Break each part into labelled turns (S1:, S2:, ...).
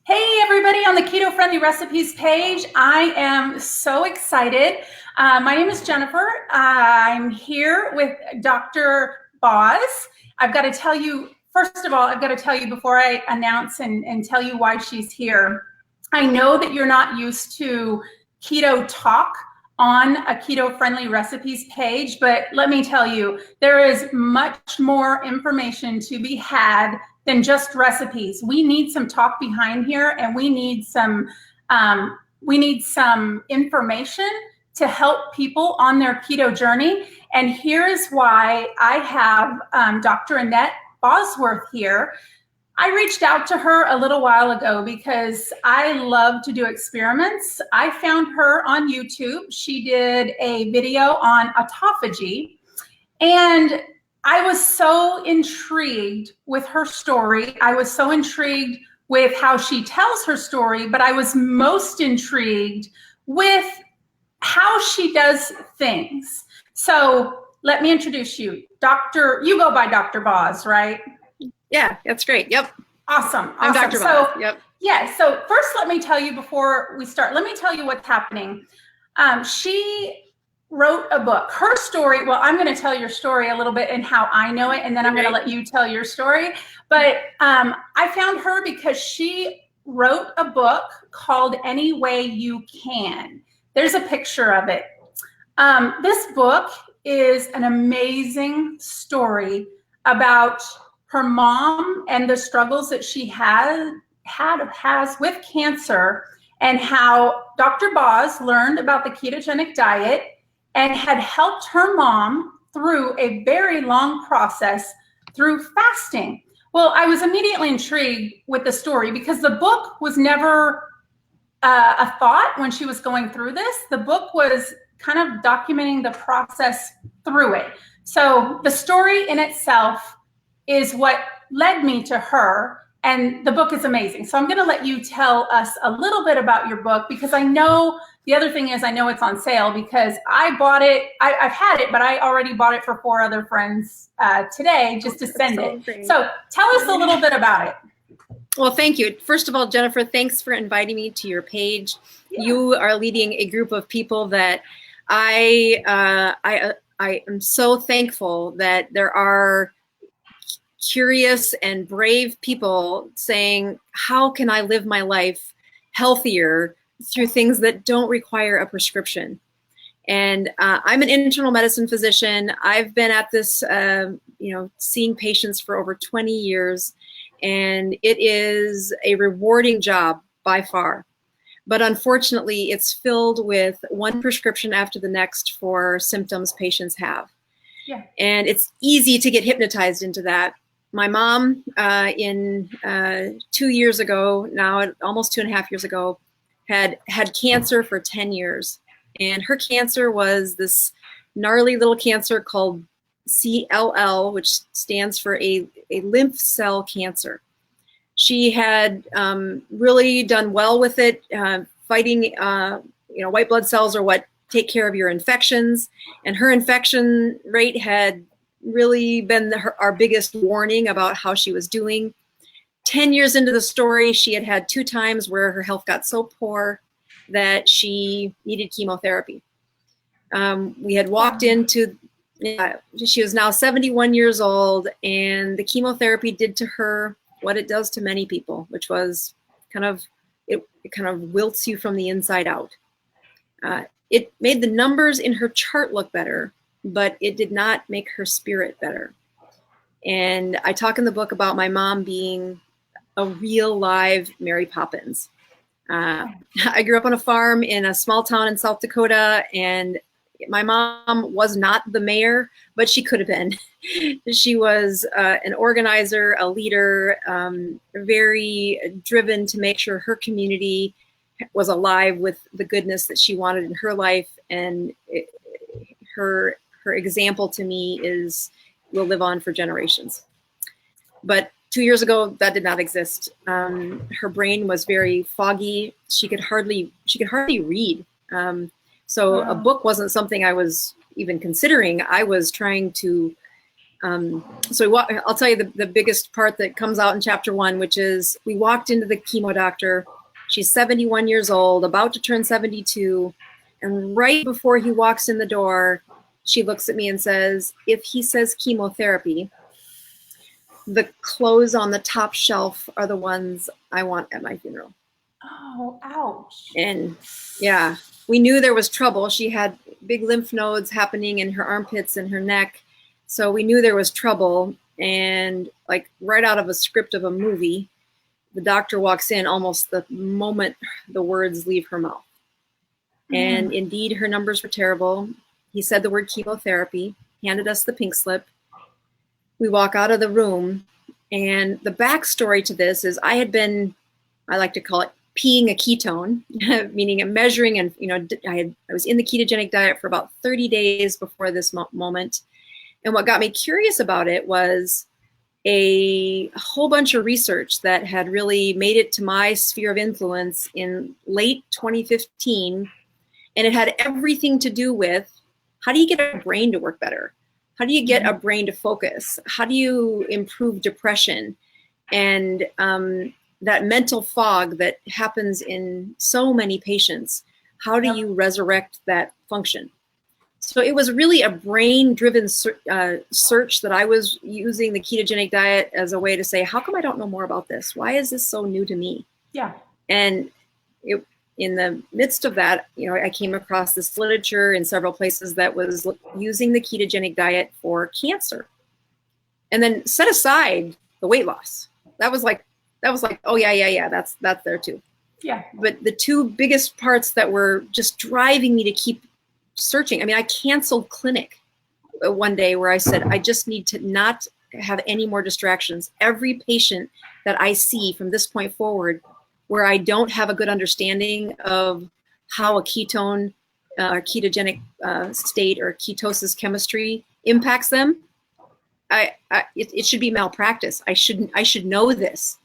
S1: Hey, everybody on the Keto Friendly Recipes page. I am so excited. My name is Jennifer. I'm here with Dr. Boz. I've got to tell you, first of all, I've got to tell you before I announce and tell you why she's here. I know that you're not used to keto talk on a Keto Friendly Recipes page, but let me tell you, there is much more information to be had than just recipes. We need some talk behind here, and we need some information to help people on their keto journey. And here's why I have Dr. Annette Bosworth here. I reached out to her a little while ago because I love to do experiments. I found her on YouTube. She did a video on autophagy, and I was so intrigued with her story. I was so intrigued with how she tells her story, but I was most intrigued with how she does things. So let me introduce you. You go by Dr. Boz, right?
S2: Yeah, that's great. Yep.
S1: Awesome.
S2: I'm Dr. Boz. Yep.
S1: Yeah. So first, let me tell you before we start, let me tell you what's happening. She wrote a book. Her story, well, I'm going to tell your story a little bit and how I know it, and then I'm going to let you tell your story. But I found her because she wrote a book called Any Way You Can. There's a picture of it. This book is an amazing story about her mom and the struggles that she has with cancer, and how Dr. Boz learned about the ketogenic diet and had helped her mom through a very long process through fasting. Well, I was immediately intrigued with the story because the book was never a thought when she was going through this. The book was kind of documenting the process through it. So the story in itself is what led me to her, and the book is amazing. So I'm going to let you tell us a little bit about your book, because I know the other thing is I know it's on sale because I bought it. I've had it, but I already bought it for 4 other friends today just to send it.
S2: Great.
S1: So tell us a little bit about it.
S2: Well, thank you. First of all, Jennifer, thanks for inviting me to your page. Yeah. You are leading a group of people that I am so thankful that there are curious and brave people saying, how can I live my life healthier through things that don't require a prescription? And I'm an internal medicine physician. I've been at this, seeing patients for over 20 years, and it is a rewarding job by far. But unfortunately, it's filled with one prescription after the next for symptoms patients have. Yeah. And it's easy to get hypnotized into that. My mom, 2 years ago, now almost 2.5 years ago, had cancer for 10 years. And her cancer was this gnarly little cancer called CLL, which stands for a lymph cell cancer. She had really done well with it, fighting, white blood cells are what take care of your infections. And her infection rate had really been our biggest warning about how she was doing. 10 years into the story, she had 2 times where her health got so poor that she needed chemotherapy. We had walked into, she was now 71 years old, and the chemotherapy did to her what it does to many people, which was it kind of wilts you from the inside out. It made the numbers in her chart look better, but it did not make her spirit better. And I talk in the book about my mom being a real live Mary Poppins. I grew up on a farm in a small town in South Dakota, and my mom was not the mayor, but she could have been. She was an organizer, a leader, very driven to make sure her community was alive with the goodness that she wanted in her life. And her example to me will live on for generations. But 2 years ago, that did not exist. Her brain was very foggy. She could hardly read. So a book wasn't something I was even considering. I was trying to So I'll tell you the biggest part that comes out in chapter 1, which is we walked into the chemo doctor. She's 71 years old, about to turn 72. And right before he walks in the door, she looks at me and says, if he says chemotherapy, the clothes on the top shelf are the ones I want at my funeral.
S1: Oh, ouch.
S2: And yeah, we knew there was trouble. She had big lymph nodes happening in her armpits and her neck. So we knew there was trouble. And like right out of a script of a movie, the doctor walks in almost the moment the words leave her mouth. And indeed, her numbers were terrible. He said the word chemotherapy, handed us the pink slip. We walk out of the room, and the backstory to this is I had been, I like to call it peeing a ketone, meaning a measuring, and I was in the ketogenic diet for about 30 days before this moment. And what got me curious about it was a whole bunch of research that had really made it to my sphere of influence in late 2015. And it had everything to do with how do you get a brain to work better? How do you get a brain to focus? How do you improve depression? And that mental fog that happens in so many patients, how do you resurrect that function? So it was really a brain-driven search that I was using the ketogenic diet as a way to say, how come I don't know more about this? Why is this so new to me?
S1: Yeah.
S2: And in the midst of that, I came across this literature in several places that was using the ketogenic diet for cancer. And then set aside the weight loss. That was like, oh yeah, that's there too.
S1: Yeah.
S2: But the two biggest parts that were just driving me to keep searching. I mean, I canceled clinic one day where I said, I just need to not have any more distractions. Every patient that I see from this point forward, where I don't have a good understanding of how a ketone or ketogenic state or ketosis chemistry impacts them, it should be malpractice. I should know this.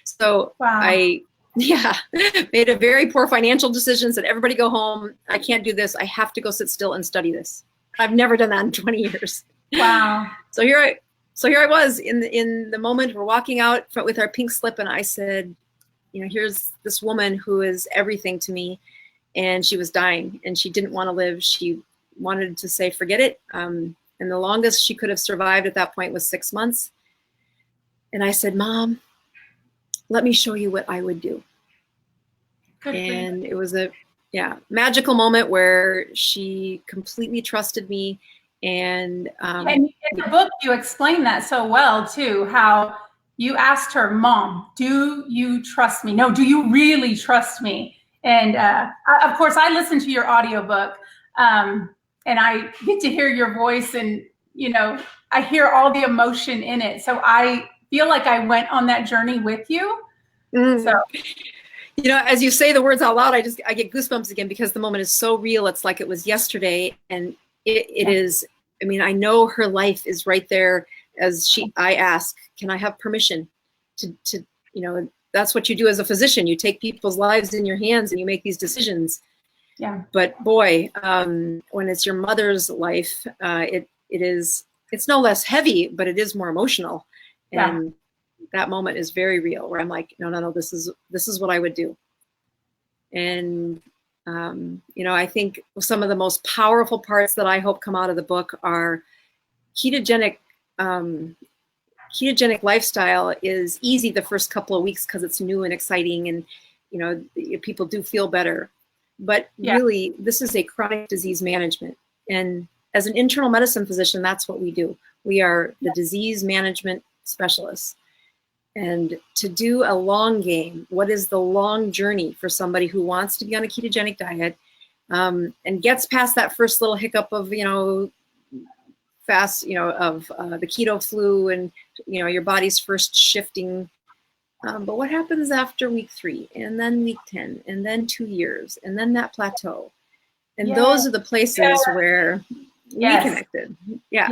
S2: So
S1: wow.
S2: I made a very poor financial decision, said everybody go home. I can't do this. I have to go sit still and study this. I've never done that in 20 years.
S1: Wow.
S2: So here I was in the moment we're walking out with our pink slip, and I said, here's this woman who is everything to me, and she was dying and she didn't want to live. She wanted to say, forget it. And the longest she could have survived at that point was 6 months. And I said, Mom, let me show you what I would do. And it was a magical moment where she completely trusted me. And
S1: in the book, you explain that so well too, how you asked her, Mom, do you trust me? No, do you really trust me? And of course, I listened to your audiobook and I get to hear your voice, and, I hear all the emotion in it. So I feel like I went on that journey with you. So,
S2: as you say the words out loud, I get goosebumps again, because the moment is so real. It's like it was yesterday, and it is. I mean, I know her life is right there. I ask, can I have permission to that's what you do as a physician. You take people's lives in your hands and you make these decisions.
S1: Yeah.
S2: But boy, when it's your mother's life, it's no less heavy, but it is more emotional. And that moment is very real, where I'm like, no, this is what I would do. And, I think some of the most powerful parts that I hope come out of the book are ketogenic lifestyle is easy the first couple of weeks because it's new and exciting, and, people do feel better. But really, this is a chronic disease management. And as an internal medicine physician, that's what we do. We are the disease management specialists. And to do a long game, what is the long journey for somebody who wants to be on a ketogenic diet and gets past that first little hiccup of, fast, of the keto flu and, your body's first shifting. But what happens after week 3 and then week 10 and then 2 years and then that plateau? And those are the places where we connected. Yeah.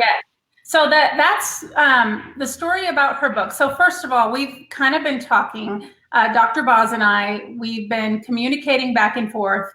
S1: So that's the story about her book. So first of all, we've kind of been talking, Dr. Boz and I, we've been communicating back and forth.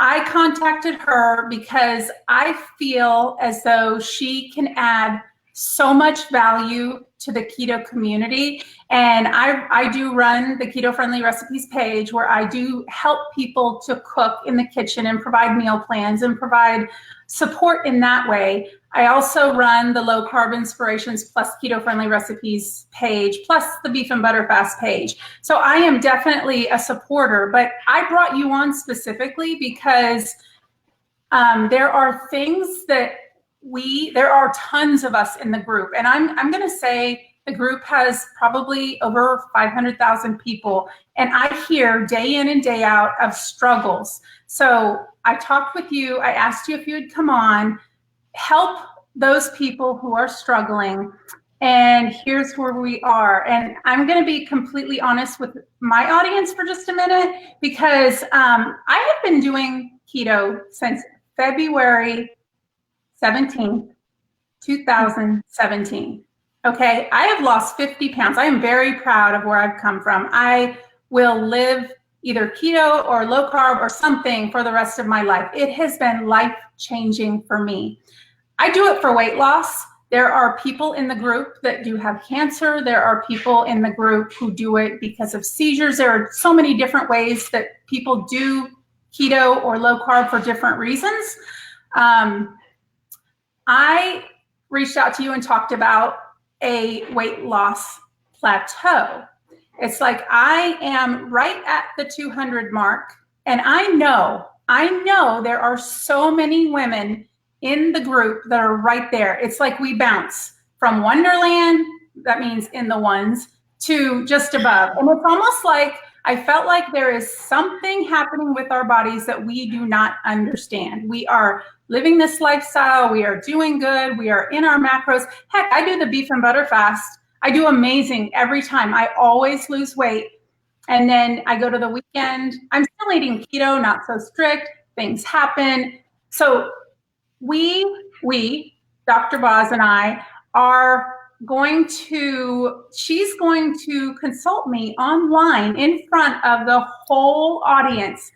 S1: I contacted her because I feel as though she can add so much value to the keto community. And I do run the Keto Friendly Recipes page where I do help people to cook in the kitchen and provide meal plans and provide support in that way. I also run the Low Carb Inspirations plus Keto Friendly Recipes page, plus the Beef and Butter Fast page. So I am definitely a supporter, but I brought you on specifically because there are things that there are tons of us in the group. And I'm going to say the group has probably over 500,000 people. And I hear day in and day out of struggles. So I talked with you. I asked you if you would come on, help those people who are struggling. And here's where we are. And I'm going to be completely honest with my audience for just a minute, because I have been doing keto since February 17th, 2017. Okay, I have lost 50 pounds. I am very proud of where I've come from. I will live either keto or low carb or something for the rest of my life. It has been life-changing for me. I do it for weight loss. There are people in the group that do have cancer. There are people in the group who do it because of seizures. There are so many different ways that people do keto or low carb for different reasons. I reached out to you and talked about a weight loss plateau. It's like I am right at the 200 mark, and I know there are so many women in the group that are right there. It's like we bounce from Wonderland, that means in the ones, to just above. And it's almost like I felt like there is something happening with our bodies that we do not understand. We are living this lifestyle. We are doing good. We are in our macros. Heck, I do the beef and butter fast. I do amazing every time. I always lose weight. And then I go to the weekend. I'm still eating keto, not so strict. Things happen. So Dr. Boz and I are she's going to consult me online in front of the whole audience.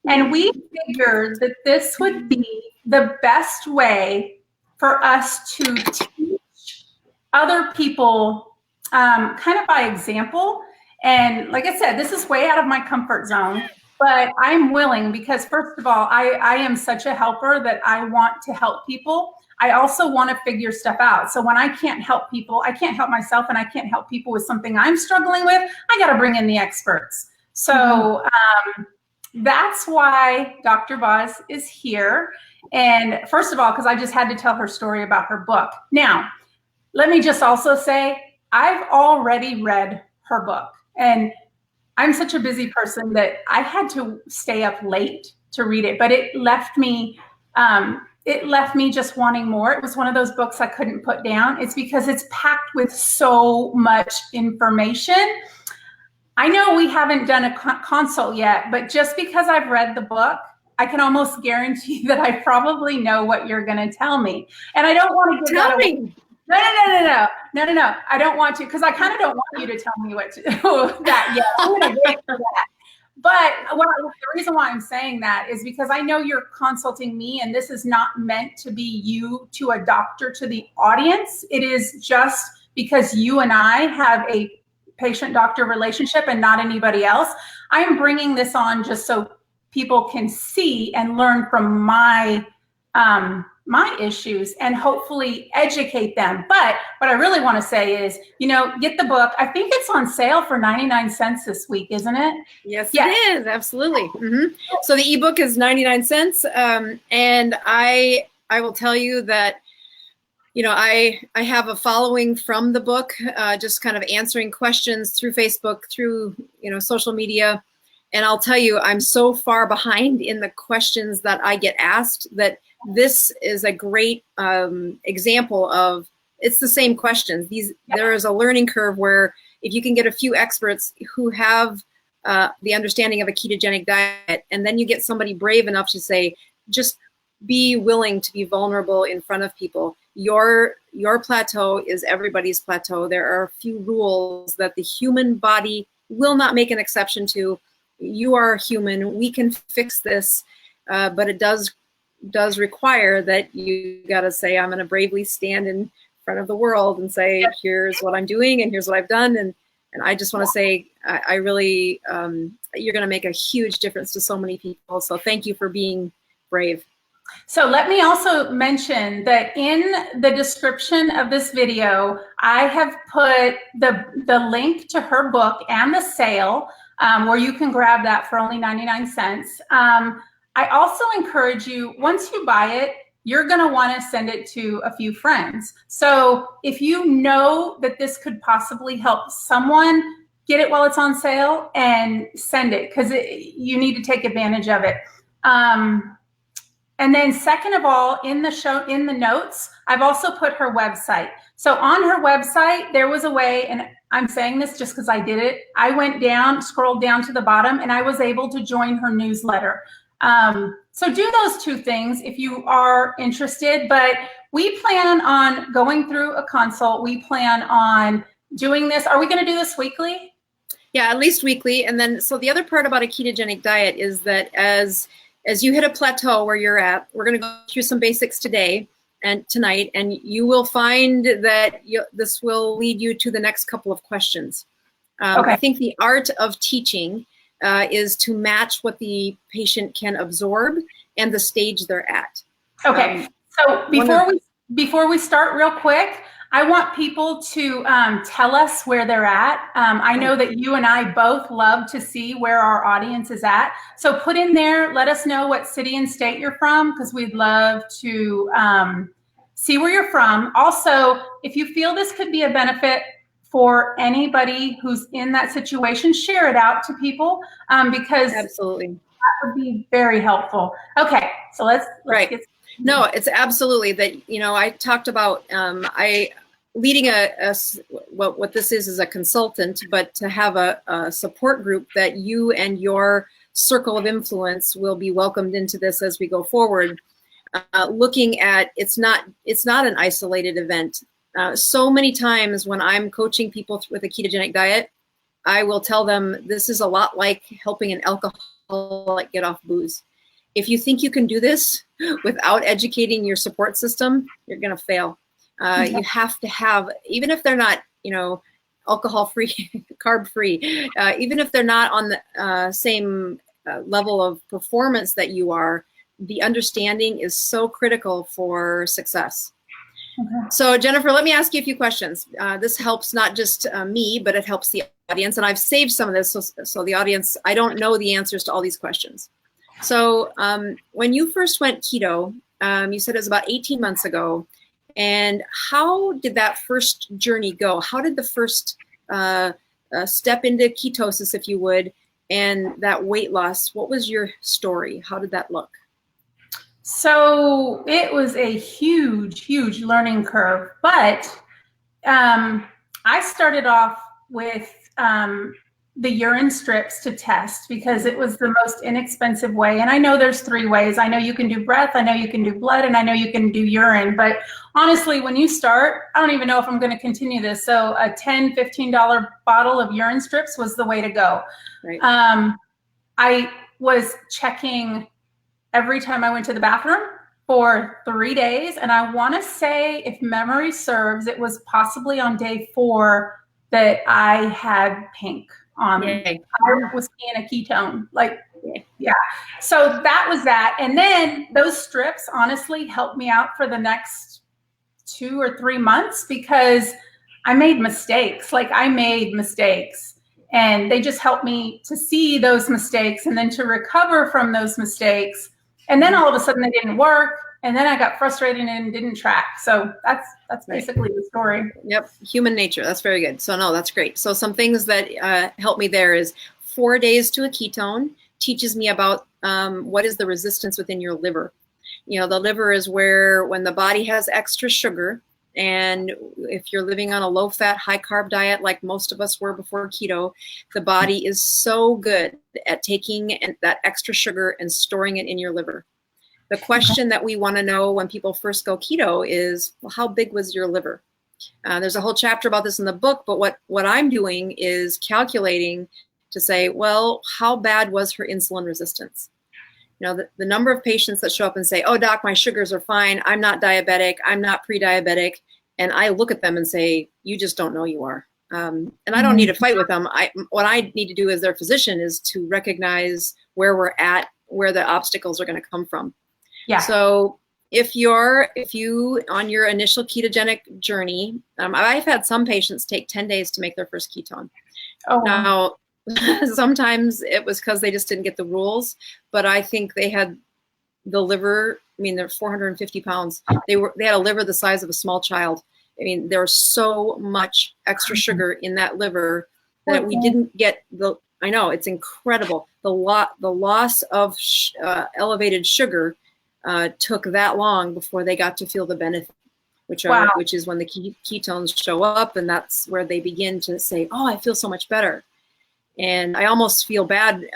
S1: And we figured that this would be the best way for us to teach other people kind of by example. And like I said, this is way out of my comfort zone, but I'm willing because first of all, I am such a helper that I want to help people. I also want to figure stuff out. So when I can't help people, I can't help myself, and I can't help people with something I'm struggling with, I got to bring in the experts. So that's why Dr. Boz is here. And first of all, because I just had to tell her story about her book. Now, let me just also say, I've already read her book. And I'm such a busy person that I had to stay up late to read it, but it left me just wanting more. It was one of those books I couldn't put down. It's because it's packed with so much information. I know we haven't done a consult yet, but just because I've read the book, I can almost guarantee that I probably know what you're going to tell me. And I don't want to give that away. No. I don't want to, because I kind of don't want you to tell me what to do that yet. I'm going to wait for that. But the reason why I'm saying that is because I know you're consulting me, and this is not meant to be you to a doctor to the audience. It is just because you and I have a patient-doctor relationship and not anybody else. I'm bringing this on just so people can see and learn from my issues and hopefully educate them. But what I really want to say is, get the book. I think it's on sale for 99 cents this week, isn't it?
S2: Yes. It is. Absolutely. Mm-hmm. So the ebook is 99 cents. And I will tell you that, I have a following from the book, just kind of answering questions through Facebook, through, social media. And I'll tell you, I'm so far behind in the questions that I get asked that this is a great example of, it's the same questions. There is a learning curve where if you can get a few experts who have the understanding of a ketogenic diet, and then you get somebody brave enough to say, just be willing to be vulnerable in front of people. Your plateau is everybody's plateau. There are a few rules that the human body will not make an exception to. You are human. We can fix this, but it does require that you got to say, I'm going to bravely stand in front of the world and say,
S1: Yep.
S2: here's what I'm doing and here's what I've done. And I just want to say, I really, you're going to make a huge difference to so many people. So thank you for being brave.
S1: So let me also mention that in the description of this video, I have put the link to her book and the sale, where you can grab that for only 99 cents. I also encourage you, once you buy it, you're going to want to send it to a few friends. So if you know that this could possibly help someone, get it while it's on sale and send it, because you need to take advantage of it. And then second of all, in the notes, I've also put her website. So on her website, there was a way, and I'm saying this just because I did it. I went down, scrolled down to the bottom, and I was able to join her newsletter. So do those two things if you are interested, but we plan on going through a consult. We plan on doing this. Are we going to do this weekly?
S2: Yeah, at least weekly. And then, so the other part about a ketogenic diet is that as you hit a plateau where you're at, we're going to go through some basics today and tonight, and you will find that this will lead you to the next couple of questions.
S1: Okay.
S2: I think the art of teaching is to match what the patient can absorb and the stage they're at.
S1: Okay. So before we start real quick, I want people to tell us where they're at. I know that you and I both love to see where our audience is at. So put in there, let us know what city and state you're from, because we'd love to see where you're from. Also, if you feel this could be a benefit for anybody who's in that situation, share it out to people, because
S2: absolutely,
S1: that would be very helpful. Okay, so let's
S2: right.
S1: get.
S2: No, it's absolutely that, I talked about, leading what this is a consultant, but to have a support group that you and your circle of influence will be welcomed into this as we go forward. Looking at, it's not an isolated event. So many times when I'm coaching people with a ketogenic diet, I will tell them this is a lot like helping an alcoholic get off booze. If you think you can do this without educating your support system, you're going to fail. You have to have, even if they're not, alcohol-free, carb-free, even if they're not on the same level of performance that you are, the understanding is so critical for success. Okay. So Jennifer, let me ask you a few questions. This helps not just me, but it helps the audience. And I've saved some of this so the audience, I don't know the answers to all these questions. So when you first went keto, you said it was about 18 months ago. And how did that first journey go? How did the first step into ketosis, if you would, and that weight loss, what was your story? How did that look?
S1: So it was a huge, huge learning curve. But I started off with the urine strips to test because it was the most inexpensive way. And I know there's 3 ways. I know you can do breath, I know you can do blood, and I know you can do urine. But honestly, when you start, I don't even know if I'm going to continue this. So a $10, $15 bottle of urine strips was the way to go. Right. I was checking every time I went to the bathroom for 3 days. And I want to say, if memory serves, it was possibly on day 4 that I had pink on me. I was in a ketone, yeah. So that was that. And then those strips honestly helped me out for the next 2 or 3 months because I made mistakes. And they just helped me to see those mistakes and then to recover from those mistakes. And then all of a sudden they didn't work. And then I got frustrated and didn't track. So that's basically the story.
S2: Yep. Human nature. That's very good. So no, that's great. So some things that help me there is 4 days to a ketone teaches me about what is the resistance within your liver. The liver is where when the body has extra sugar, and if you're living on a low fat, high carb diet, like most of us were before keto, the body is so good at taking that extra sugar and storing it in your liver. The question that we want to know when people first go keto is, well, how big was your liver? There's a whole chapter about this in the book, but what I'm doing is calculating to say, well, how bad was her insulin resistance? The number of patients that show up and say, oh, doc, my sugars are fine. I'm not diabetic. I'm not pre-diabetic. And I look at them and say, you just don't know you are. And I don't need to fight with them. What I need to do as their physician is to recognize where we're at, where the obstacles are going to come from.
S1: Yeah.
S2: So if you on your initial ketogenic journey, I've had some patients take 10 days to make their first ketone.
S1: Oh,
S2: now, sometimes it was because they just didn't get the rules, but I think they had the liver. I mean, they're 450 pounds. They had a liver the size of a small child. I mean, there was so much extra sugar in that liver that we didn't get I know, it's incredible. The loss of elevated sugar took that long before they got to feel the benefit, which is when the ketones show up, and that's where they begin to say, oh, I feel so much better. And I almost feel bad,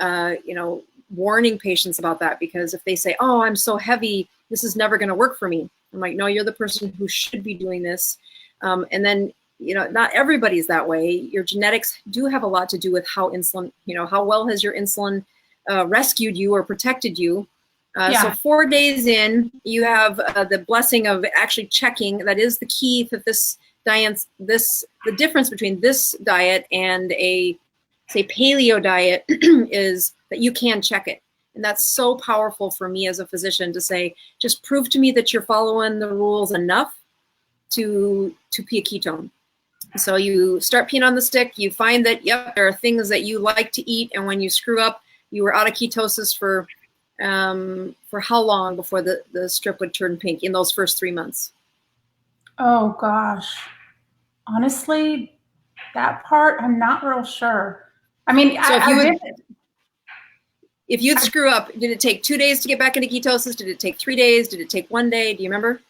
S2: warning patients about that, because if they say, oh, I'm so heavy, this is never going to work for me. I'm like, no, you're the person who should be doing this. And then, not everybody's that way. Your genetics do have a lot to do with how insulin, how well has your insulin rescued you or protected you. So 4 days in, you have the blessing of actually checking. That is the key to this diet. The difference between this diet and a, say, paleo diet is that you can check it. And that's so powerful for me as a physician to say, just prove to me that you're following the rules enough to be a ketone. So you start peeing on the stick, you find that, yep, there are things that you like to eat. And when you screw up, you were out of ketosis for how long before the strip would turn pink in those first 3 months?
S1: Oh gosh. Honestly, that part, I'm not real sure. I mean,
S2: so if you'd screw up, did it take 2 days to get back into ketosis? Did it take 3 days? Did it take 1 day? Do you remember?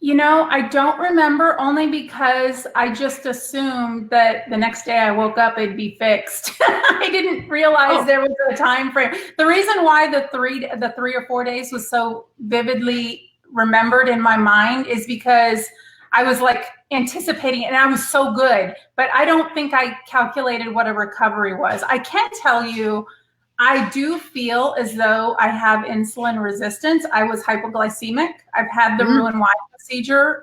S1: I don't remember, only because I just assumed that the next day I woke up, it'd be fixed. I didn't realize there was a time frame. The reason why the 3 or 4 days was so vividly remembered in my mind is because I was like anticipating it, and I was so good, but I don't think I calculated what a recovery was. I can tell you, I do feel as though I have insulin resistance. I was hypoglycemic. I've had the Roux-en-Y procedure.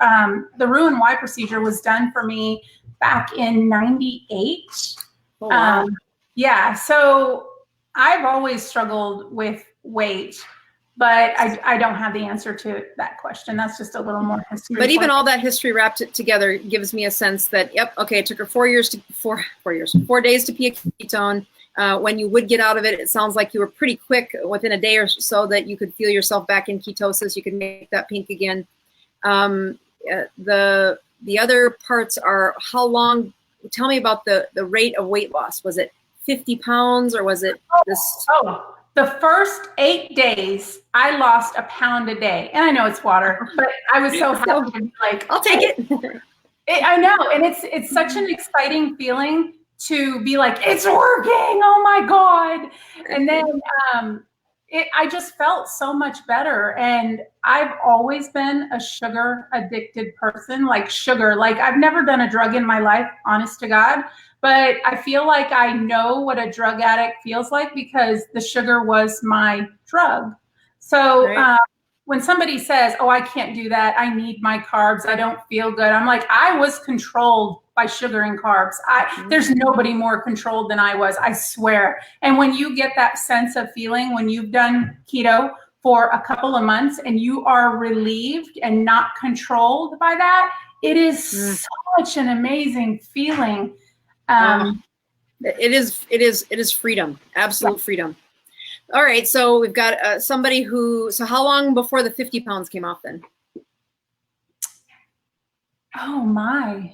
S1: The Roux-en-Y procedure was done for me back in '98.
S2: Oh, wow.
S1: So I've always struggled with weight, but I don't have the answer to that question. That's just a little more history.
S2: But even all that history wrapped it together gives me a sense that, yep, okay, it took her 4 days to pee a ketone. When you would get out of it, it sounds like you were pretty quick, within a day or so, that you could feel yourself back in ketosis. You could make that pink again. The other parts are how long. Tell me about the rate of weight loss. Was it 50 pounds or was it this?
S1: The first 8 days, I lost a pound a day. And I know it's water, but I was so happy to be like,
S2: I'll take it.
S1: I know. And it's such an exciting feeling to be like, it's working. Oh my God. And then I just felt so much better. And I've always been a sugar addicted person, like sugar. Like I've never done a drug in my life, honest to God. But I feel like I know what a drug addict feels like because the sugar was my drug. So when somebody says, oh, I can't do that, I need my carbs, I don't feel good, I'm like, I was controlled by sugar and carbs. There's nobody more controlled than I was, I swear. And when you get that sense of feeling, when you've done keto for a couple of months and you are relieved and not controlled by that, it is such an amazing feeling.
S2: It is freedom, absolute freedom. All right, so we've got somebody who. So how long before the 50 pounds came off then?
S1: Oh my!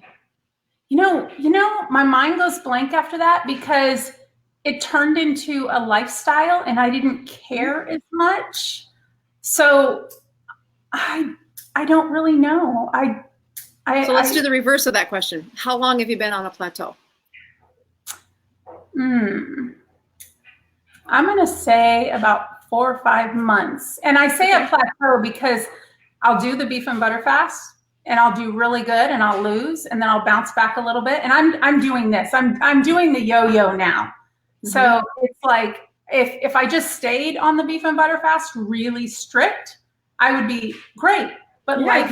S1: You know, my mind goes blank after that because it turned into a lifestyle, and I didn't care as much. So I don't really know. So
S2: let's do the reverse of that question. How long have you been on a plateau?
S1: I'm going to say about 4 or 5 months. And I say a plateau because I'll do the beef and butter fast and I'll do really good and I'll lose and then I'll bounce back a little bit. And I'm doing this. I'm doing the yo-yo now. So it's like if I just stayed on the beef and butter fast really strict, I would be great. But life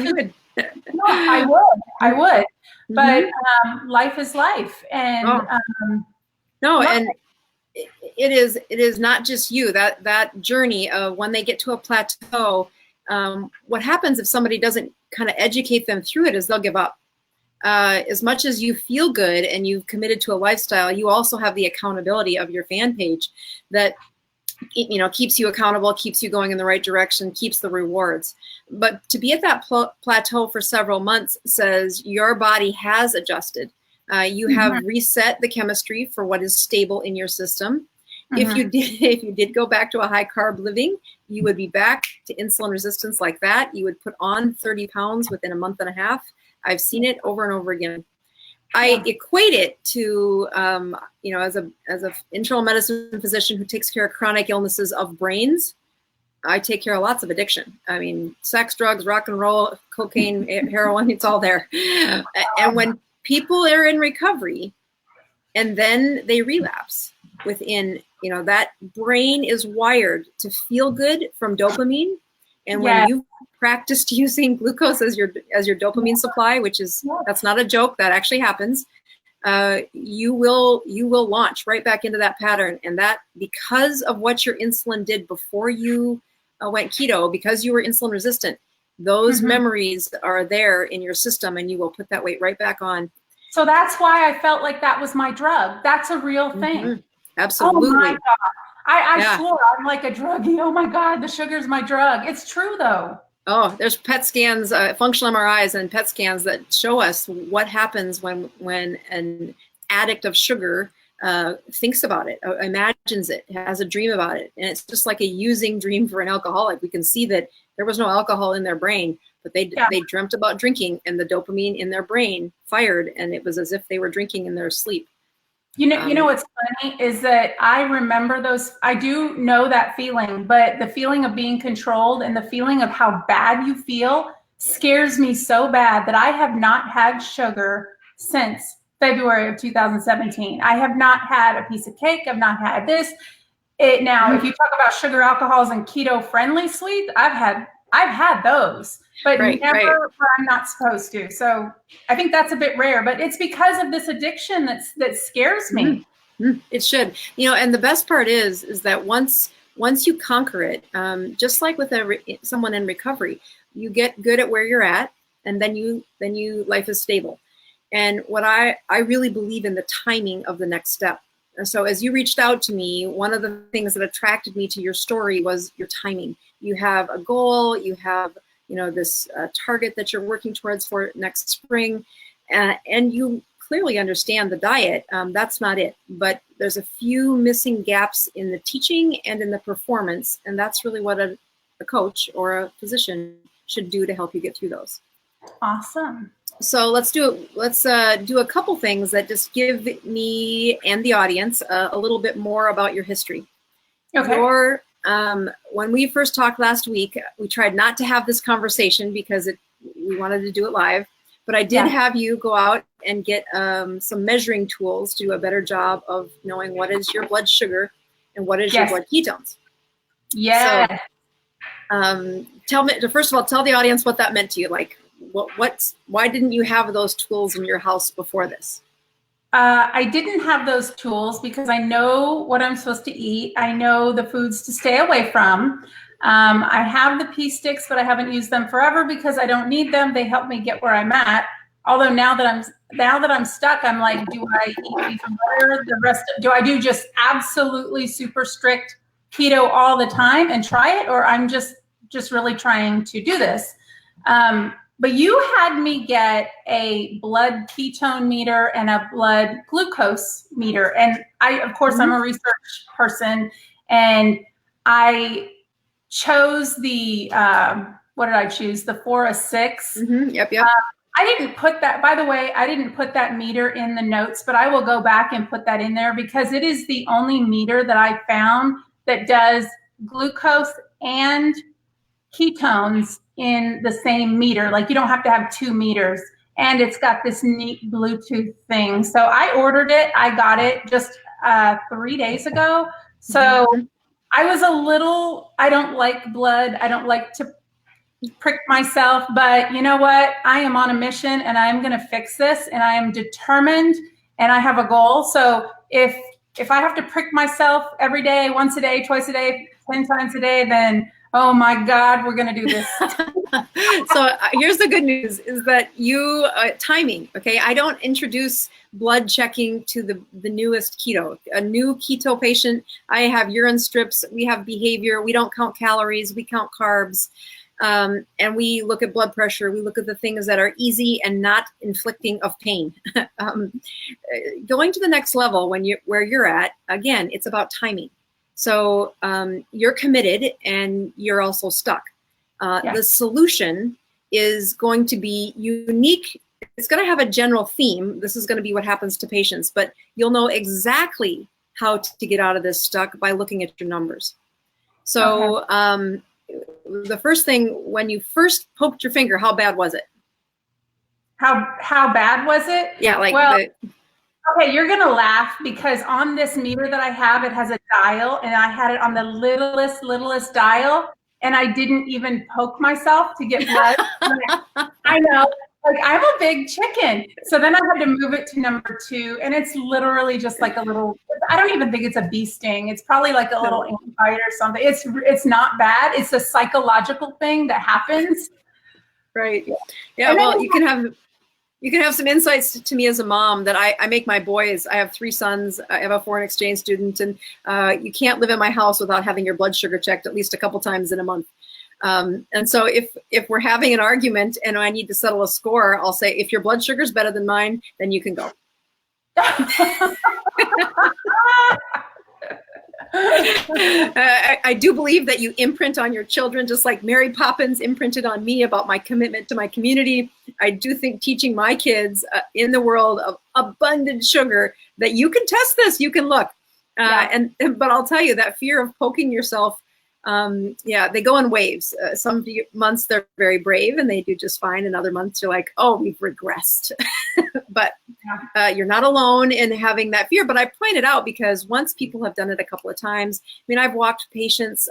S1: No, I would, but
S2: Mm-hmm.
S1: life is life, and
S2: Oh, no, and it is not just you, that journey of when they get to a plateau. What happens if somebody doesn't kind of educate them through it is they'll give up. As much as you feel good and you've committed to a lifestyle, you also have the accountability of your fan page that, you know, keeps you accountable, keeps you going in the right direction, keeps the rewards. But to be at that plateau for several months says your body has adjusted. You have reset the chemistry for what is stable in your system. If you did go back to a high carb living, you would be back to insulin resistance like that. You would put on 30 pounds within a month and a half. I've seen it over and over again. I equate it to, you know, as a internal medicine physician who takes care of chronic illnesses of brains, I take care of lots of addiction. I mean, sex, drugs, rock and roll, cocaine, heroin, it's all there. And when people are in recovery and then they relapse within, you know, that brain is wired to feel good from dopamine. And when you practiced using glucose as your dopamine supply, which is, that's not a joke, that actually happens, you will launch right back into that pattern. And that, because of what your insulin did before you went keto, because you were insulin resistant, those memories are there in your system, and you will put that weight right back on.
S1: So that's why I felt like that was my drug. That's a real thing.
S2: Absolutely.
S1: Oh my God. I swore I'm like a druggie. Oh my God, the sugar's my drug. It's true though.
S2: Oh, there's PET scans, functional MRIs and PET scans that show us what happens when an addict of sugar thinks about it, imagines it, has a dream about it. And it's just like a using dream for an alcoholic. We can see that there was no alcohol in their brain, but they dreamt about drinking, and the dopamine in their brain fired, and it was as if they were drinking in their sleep.
S1: You know what's funny is that I remember those. I do know that feeling, but the feeling of being controlled and the feeling of how bad you feel scares me so bad that I have not had sugar since February of 2017. I have not had a piece of cake. I've not had this. Now, if you talk about sugar alcohols and keto friendly sweets, I've had those, but never where I'm not supposed to. So I think that's a bit rare, but it's because of this addiction that scares me.
S2: It should, you know, and the best part is that once you conquer it, just like with someone in recovery, you get good at where you're at, and then life is stable. And what I really believe in the timing of the next step. And so as you reached out to me, one of the things that attracted me to your story was your timing. You have a goal, you have, you know, this target that you're working towards for next spring, and you clearly understand the diet. That's not it, but there's a few missing gaps in the teaching and in the performance, and that's really what a coach or a physician should do to help you get through those.
S1: Awesome.
S2: So let's do a couple things that just give me and the audience a little bit more about your history. Okay. When we first talked last week, we tried not to have this conversation because we wanted to do it live, but I did have you go out and get some measuring tools to do a better job of knowing what is your blood sugar and what is your blood ketones.
S1: Yeah.
S2: So, first of all, tell the audience what that meant to you. Like, why didn't you have those tools in your house before this?
S1: I didn't have those tools because I know what I'm supposed to eat. I know the foods to stay away from. I have the pea sticks, but I haven't used them forever because I don't need them. They help me get where I'm at. Although now that I'm stuck, I'm like, do I eat beef and butter? Do I do just absolutely super strict keto all the time and try it, or I'm just really trying to do this? But you had me get a blood ketone meter and a blood glucose meter. And of course, I'm a research person, and I chose the, what did I choose? The 406.
S2: Yep.
S1: I didn't put that, by the way, I didn't put that meter in the notes, but I will go back and put that in there because it is the only meter that I found that does glucose and ketones in the same meter. Like, you don't have to have 2 meters, and it's got this neat Bluetooth thing. So I ordered it. I got it just 3 days ago. So I was I don't like blood. I don't like to pricked myself, but you know what? I am on a mission and I'm going to fix this, and I am determined, and I have a goal. So if I have to prick myself every day, once a day, twice a day, 10 times a day, then oh my God, we're going to do this.
S2: So here's the good news is that you, timing, okay? I don't introduce blood checking to the newest keto. A new keto patient, I have urine strips, we have behavior, we don't count calories, we count carbs, and we look at blood pressure, we look at the things that are easy and not inflicting of pain. Going to the next level where you're at, again, it's about timing. So you're committed and you're also stuck. The solution is going to be unique. It's going to have a general theme. This is going to be what happens to patients, but you'll know exactly how to get out of this stuck by looking at your numbers. So the first thing, when you first poked your finger, how bad was it?
S1: How bad was it?
S2: Yeah, like
S1: okay, you're gonna laugh because on this meter that I have, it has a dial, and I had it on the littlest dial, and I didn't even poke myself to get blood. I know, like I'm a big chicken. So then I had to move it to number 2, and it's literally just like a little, I don't even think it's a bee sting. It's probably like a little antibite or something. It's not bad. It's a psychological thing that happens.
S2: Right. Yeah, well, you can have some insights to me as a mom that I make my boys. I have 3 sons. I have a foreign exchange student, and you can't live in my house without having your blood sugar checked at least a couple times in a month. And so if we're having an argument and I need to settle a score, I'll say, if your blood sugar is better than mine, then you can go. I do believe that you imprint on your children, just like Mary Poppins imprinted on me about my commitment to my community. I do think teaching my kids in the world of abundant sugar that you can test this, you can look. But I'll tell you that fear of poking yourself, they go in waves. Some months they're very brave and they do just fine. And other months you're like, oh, we've regressed. But you're not alone in having that fear. But I point it out because once people have done it a couple of times, I mean, I've walked patients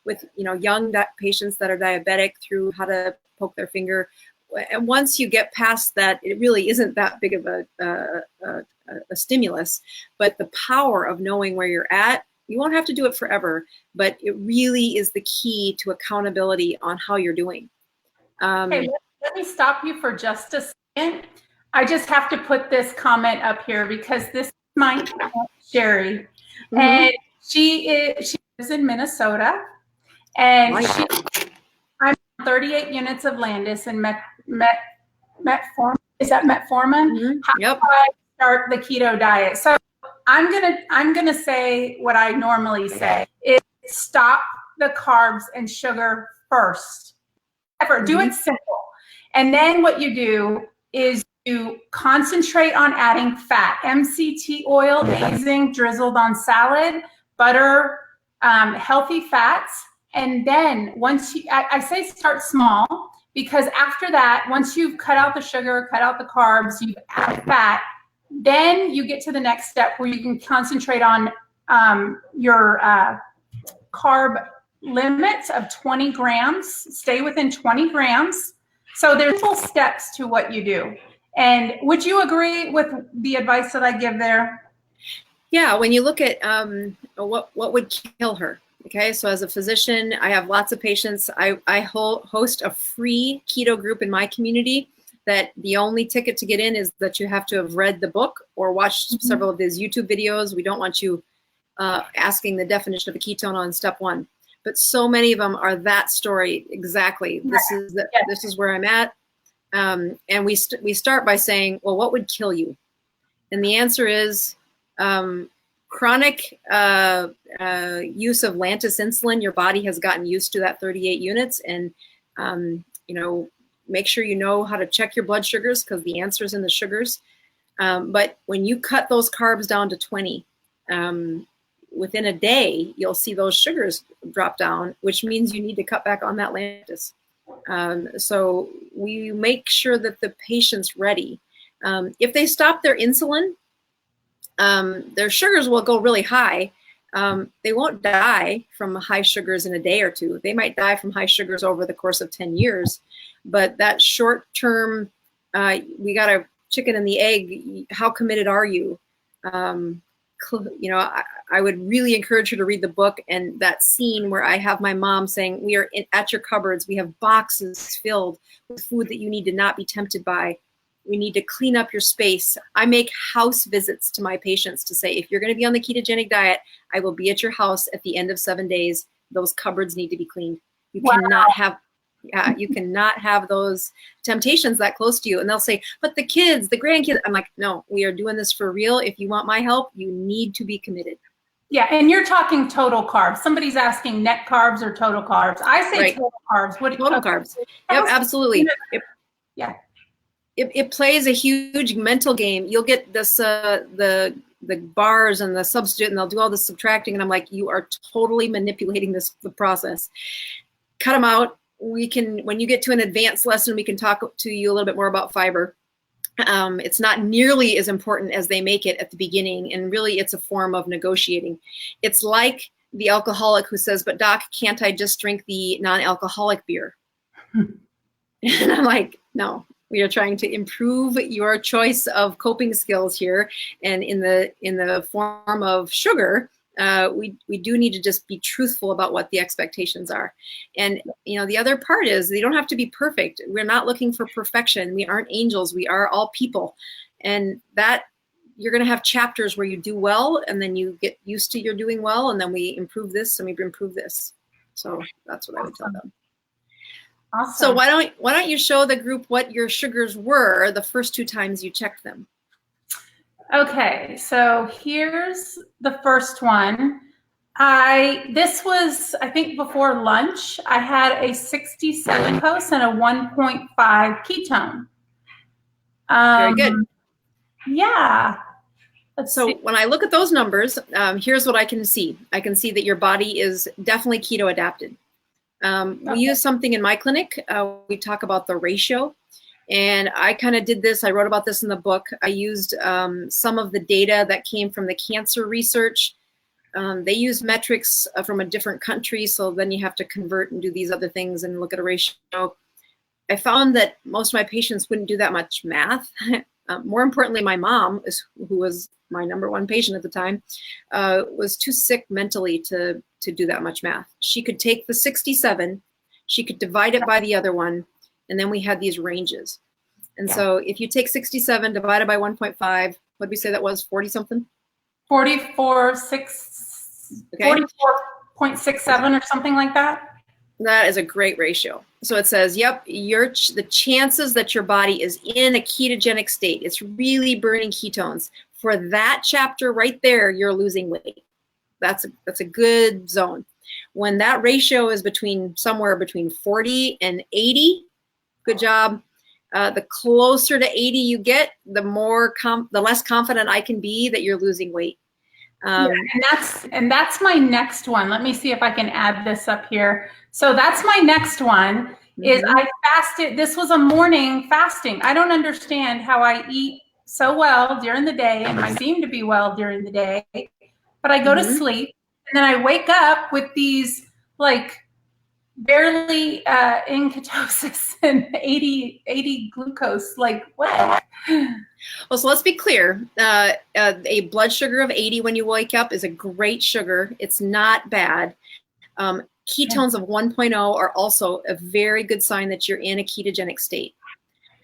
S2: with, young patients that are diabetic through how to poke their finger. And once you get past that, it really isn't that big of a stimulus. But the power of knowing where you're at, you won't have to do it forever, but it really is the key to accountability on how you're doing.
S1: Hey, let me stop you for just a second. I just have to put this comment up here because this is my Aunt Sherry, and she lives in Minnesota, and I'm 38 units of Landis and metformin. Is that metformin? How do I start the keto diet? So I'm gonna say what I normally say is stop the carbs and sugar first. Do it simple. And then what you do is you concentrate on adding fat, MCT oil, amazing, drizzled on salad, butter, healthy fats. And then once I say start small, because after that, once you've cut out the sugar, cut out the carbs, you've added fat, then you get to the next step where you can concentrate on your carb limits of 20 grams. Stay within 20 grams. So there's full steps to what you do. And would you agree with the advice that I give there?
S2: Yeah, when you look at what would kill her. Okay, so as a physician, I have lots of patients. I host a free keto group in my community that the only ticket to get in is that you have to have read the book or watched several of these YouTube videos. We don't want you asking the definition of a ketone on step 1. But so many of them are that story exactly. This is where I'm at. And we start by saying, well, what would kill you? And the answer is chronic use of Lantus insulin. Your body has gotten used to that 38 units. And, make sure you know how to check your blood sugars because the answer is in the sugars. But when you cut those carbs down to 20, within a day, you'll see those sugars drop down, which means you need to cut back on that Lantus. So we make sure that the patient's ready. If they stop their insulin, their sugars will go really high, they won't die from high sugars in a day or two. They might die from high sugars over the course of 10 years. But that short term, we got a chicken and the egg. How committed are you? You know, I would really encourage her to read the book, and that scene where I have my mom saying, we are at your cupboards. We have boxes filled with food that you need to not be tempted by. We need to clean up your space. I make house visits to my patients to say, if you're going to be on the ketogenic diet, I will be at your house at the end of 7 days. Those cupboards need to be cleaned. You cannot have, you cannot have those temptations that close to you. And they'll say, but the kids, the grandkids. I'm like, no, we are doing this for real. If you want my help, you need to be committed.
S1: Yeah, and you're talking total carbs. Somebody's asking net carbs or total carbs. I say total carbs. What
S2: total carbs? Yep, absolutely.
S1: Yeah.
S2: It plays a huge mental game. You'll get this the bars and the substitute, and they'll do all the subtracting, and I'm like, you are totally manipulating the process. Cut them out. We can, when you get to an advanced lesson, we can talk to you a little bit more about fiber. It's not nearly as important as they make it at the beginning, and really it's a form of negotiating. It's like the alcoholic who says, but doc, can't I just drink the non-alcoholic beer? And I'm like, no. We are trying to improve your choice of coping skills here, and in the form of sugar, we do need to just be truthful about what the expectations are. And you know, the other part is they don't have to be perfect. We're not looking for perfection. We aren't angels. We are all people, and that you're going to have chapters where you do well, and then you get used to you're doing well, and then we improve this and we improve this. So that's what I would tell them.
S1: Awesome.
S2: So why don't you show the group what your sugars were the first 2 times you checked them?
S1: Okay, so here's the first one. This was, I think, before lunch. I had a 67 glucose and a 1.5 ketone.
S2: Very good.
S1: Yeah.
S2: So when I look at those numbers, here's what I can see. I can see that your body is definitely keto adapted. We use something in my clinic. We talk about the ratio, and I kind of did this. I wrote about this in the book. I used some of the data that came from the cancer research. They use metrics from a different country, so then you have to convert and do these other things and look at a ratio. I found that most of my patients wouldn't do that much math. More importantly, my mom, who was my #1 patient at the time, was too sick mentally to do that much math. She could take the 67, she could divide it by the other one, and then we had these ranges. And so if you take 67 divided by 1.5, what did we say that was, 40 something?
S1: 44.67 or something like that.
S2: That is a great ratio. So it says, yep, the chances that your body is in a ketogenic state, it's really burning ketones. For that chapter right there, you're losing weight. That's a good zone. When that ratio is somewhere between 40 and 80, good job. The closer to 80 you get, the less confident I can be that you're losing weight.
S1: And that's my next one. Let me see if I can add this up here. So that's my next one. Is I fasted. This was a morning fasting. I don't understand how I eat so well during the day, and I seem to be well during the day, but I go to sleep, and then I wake up with these like barely in ketosis and 80 glucose. Like what?
S2: Well, so let's be clear. A blood sugar of 80 when you wake up is a great sugar. It's not bad. Ketones of 1.0 are also a very good sign that you're in a ketogenic state.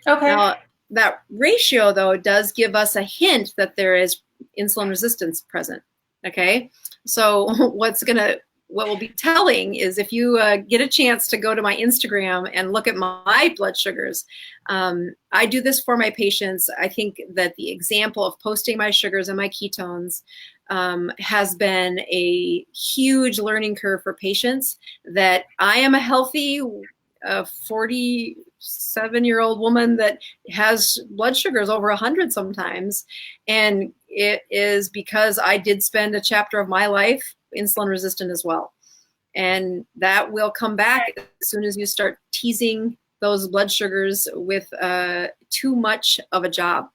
S2: Okay. Now, that ratio, though, does give us a hint that there is insulin resistance present. Okay. So what will be telling is if you get a chance to go to my Instagram and look at my blood sugars. I do this for my patients. I think that the example of posting my sugars and my ketones has been a huge learning curve for patients, that I am a healthy 47-year-old woman that has blood sugars over 100 sometimes. And it is because I did spend a chapter of my life insulin resistant as well. And that will come back as soon as you start teasing those blood sugars with too much of a job.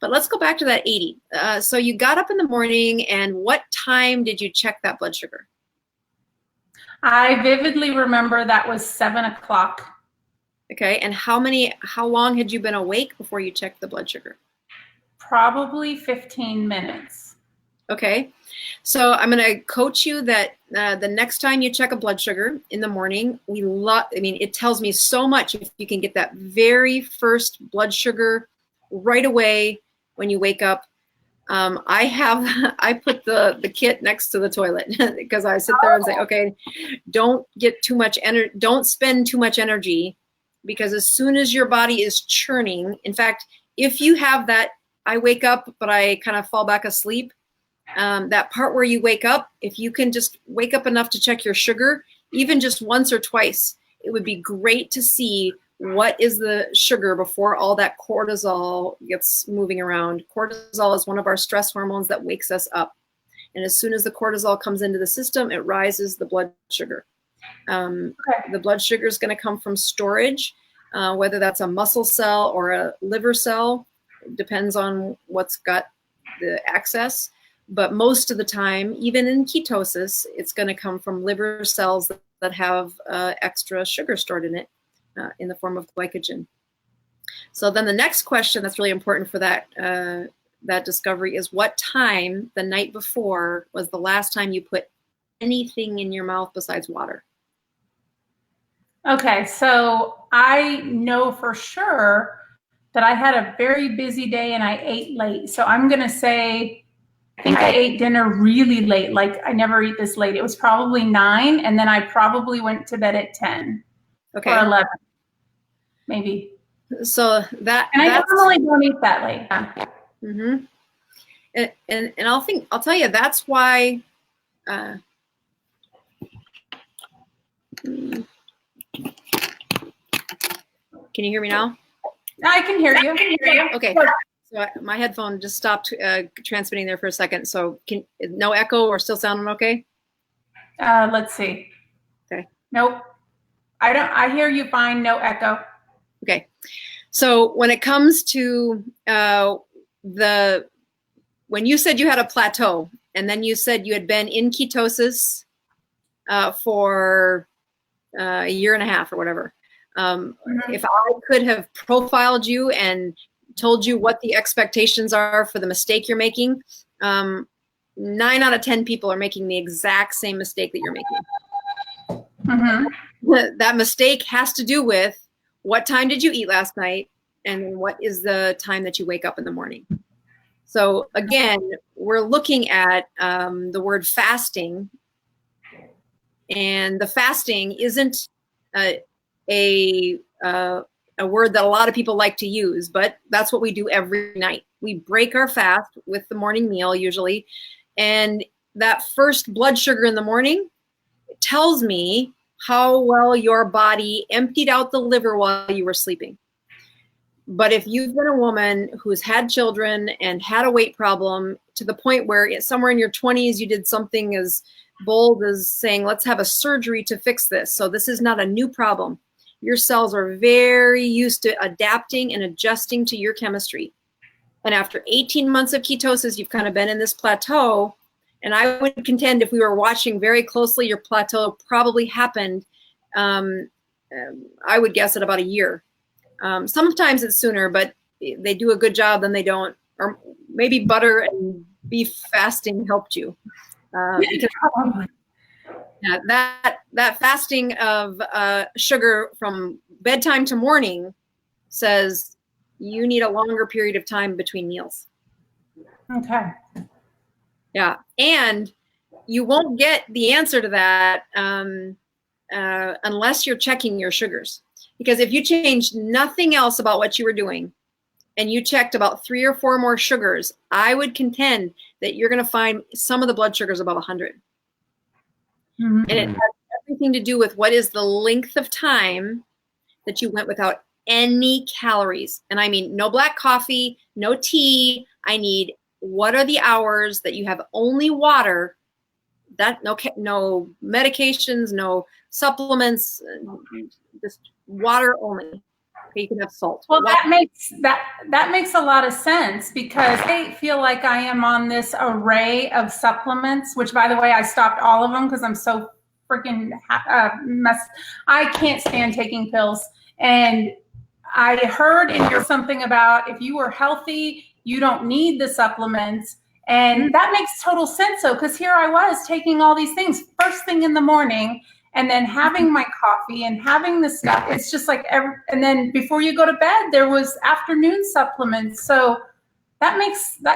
S2: But let's go back to that 80. So you got up in the morning, and what time did you check that blood sugar?
S1: I vividly remember that was 7 o'clock.
S2: Okay, and how long had you been awake before you checked the blood sugar?
S1: Probably 15 minutes.
S2: Okay, so I'm going to coach you that the next time you check a blood sugar in the morning, it tells me so much if you can get that very first blood sugar right away when you wake up. I put the kit next to the toilet because I sit there and say, okay, don't get too much energy, don't spend too much energy, because as soon as your body is churning, in fact, if you have that, I wake up, but I kind of fall back asleep. That part where you wake up, if you can just wake up enough to check your sugar, even just once or twice, it would be great to see what is the sugar before all that cortisol gets moving around. Cortisol is one of our stress hormones that wakes us up. And as soon as the cortisol comes into the system, it rises the blood sugar. The blood sugar is going to come from storage, whether that's a muscle cell or a liver cell. It depends on what's got the access. But most of the time, even in ketosis, it's going to come from liver cells that have extra sugar stored in it in the form of glycogen. So then the next question that's really important for that discovery is, what time the night before was the last time you put anything in your mouth besides water?
S1: Okay, so I know for sure that I had a very busy day and I ate late. So I'm going to say, I think I ate dinner really late. Like, I never eat this late. It was probably 9, and then I probably went to bed at 10 or 11, maybe.
S2: So
S1: and I normally don't eat that late.
S2: Mm-hmm. And I'll tell you, that's why. Can you hear me now?
S1: I can hear you.
S2: Okay. So my headphone just stopped transmitting there for a second. So no echo, or still sounding okay?
S1: Let's see.
S2: Okay.
S1: Nope. I hear you fine. No echo.
S2: Okay. So when it comes to when you said you had a plateau, and then you said you had been in ketosis for a year and a half or whatever. If I could have profiled you and told you what the expectations are for the mistake you're making, 9 out of 10 people are making the exact same mistake that you're making. That mistake has to do with what time did you eat last night, and what is the time that you wake up in the morning. So again, we're looking at the word fasting, and the fasting isn't a word that a lot of people like to use, but that's what we do every night. We break our fast with the morning meal usually, and that first blood sugar in the morning tells me how well your body emptied out the liver while you were sleeping. But if you've been a woman who's had children and had a weight problem to the point where somewhere in your 20s you did something as bold as saying, let's have a surgery to fix this, so this is not a new problem. Your cells are very used to adapting and adjusting to your chemistry. And after 18 months of ketosis, you've kind of been in this plateau. And I would contend, if we were watching very closely, your plateau probably happened, I would guess, at about a year. Sometimes it's sooner, but they do a good job, then they don't. Or maybe butter and beef fasting helped you. Because that fasting of sugar from bedtime to morning says you need a longer period of time between meals.
S1: Okay.
S2: Yeah, and you won't get the answer to that unless you're checking your sugars. Because if you changed nothing else about what you were doing, and you checked about 3 or 4 more sugars, I would contend that you're going to find some of the blood sugars above 100. And it has everything to do with what is the length of time that you went without any calories. And I mean, no black coffee, no tea. I need, what are the hours that you have only water, that no medications, no supplements, just water only. Okay, you can have salt.
S1: Well, that makes a lot of sense, because I feel like I am on this array of supplements, which, by the way, I stopped all of them because I'm so freaking messed. I can't stand taking pills. And I heard in here something about if you were healthy, you don't need the supplements. And that makes total sense. So, because here I was taking all these things first thing in the morning, and then having my coffee and having the stuff. It's just like, and then before you go to bed, there was afternoon supplements. So that